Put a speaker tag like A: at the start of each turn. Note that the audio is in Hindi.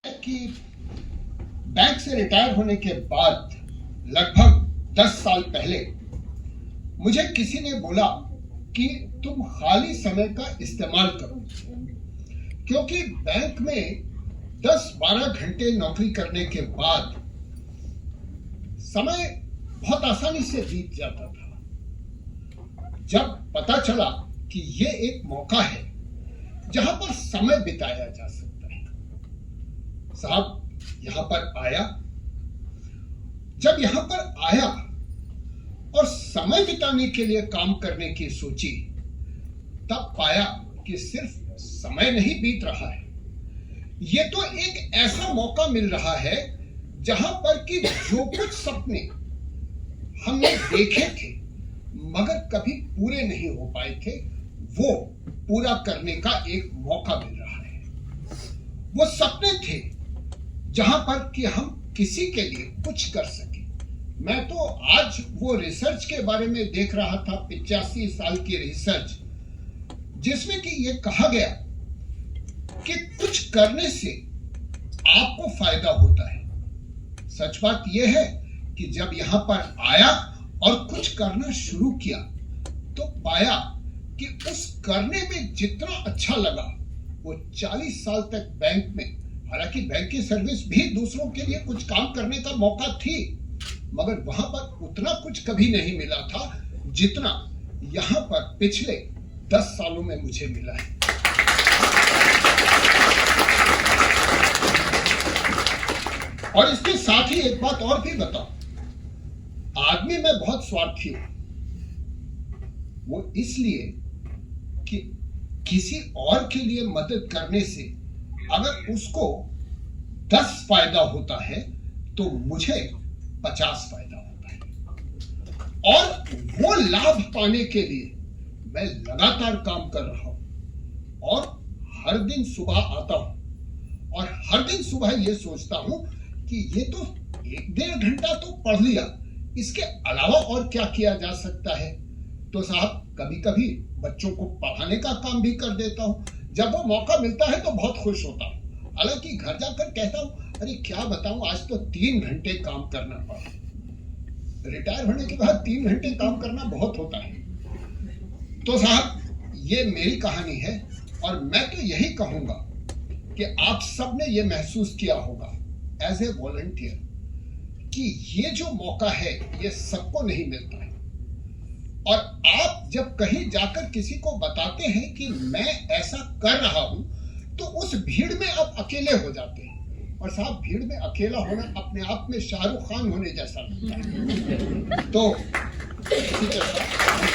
A: कि बैंक से रिटायर होने के बाद लगभग 10 साल पहले मुझे किसी ने बोला कि तुम खाली समय का इस्तेमाल करो, क्योंकि बैंक में 10-12 घंटे नौकरी करने के बाद समय बहुत आसानी से बीत जाता था। जब पता चला कि ये एक मौका है जहां पर समय बिताया जा सकता है, साहब यहां पर आया। जब यहां पर आया और समय बिताने के लिए काम करने की सोची, तब पाया कि सिर्फ समय नहीं बीत रहा है, ये तो एक ऐसा मौका मिल रहा है जहां पर कि जो कुछ सपने हमने देखे थे मगर कभी पूरे नहीं हो पाए थे, वो पूरा करने का एक मौका मिल रहा है। वो सपने थे जहां पर कि हम किसी के लिए कुछ कर सके। मैं तो आज वो रिसर्च के बारे में देख रहा था, 85 साल की रिसर्च, जिसमें कि ये कहा गया कि कुछ करने से आपको फायदा होता है। सच बात यह है कि जब यहां पर आया और कुछ करना शुरू किया तो पाया कि उस करने में जितना अच्छा लगा, वो 40 साल तक बैंक में, हालांकि बैंक की सर्विस भी दूसरों के लिए कुछ काम करने का मौका थी, मगर वहां पर उतना कुछ कभी नहीं मिला था जितना यहां पर पिछले 10 सालों में मुझे मिला है। और इसके साथ ही एक बात और भी बताऊं, आदमी में बहुत स्वार्थी हूं, वो इसलिए कि किसी और के लिए मदद करने से अगर उसको 10 फायदा होता है तो मुझे 50 फायदा होता है। और वो लाभ पाने के लिए मैं लगातार काम कर रहा हूं और हर दिन सुबह आता हूं और हर दिन सुबह ये सोचता हूं कि ये तो 1-1.5 घंटा तो पढ़ लिया, इसके अलावा और क्या किया जा सकता है। तो साहब कभी कभी बच्चों को पढ़ाने का काम भी कर देता हूं। जब वो मौका मिलता है तो बहुत खुश होता हूं। हालांकि घर जाकर कहता हूं, अरे क्या बताऊं, आज तो 3 घंटे काम करना पड़ा। रिटायर होने के बाद 3 घंटे काम करना बहुत होता है। तो साहब ये मेरी कहानी है और मैं तो यही कहूंगा कि आप सबने ये महसूस किया होगा एज ए वॉलंटियर कि ये जो मौका है ये सबको नहीं मिलता है। और आप जब कहीं जाकर किसी को बताते हैं कि मैं ऐसा कर रहा हूं, तो उस भीड़ में आप अकेले हो जाते हैं। और साहब भीड़ में अकेला होना अपने आप में शाहरुख खान होने जैसा लगता है। तो इसी के साथ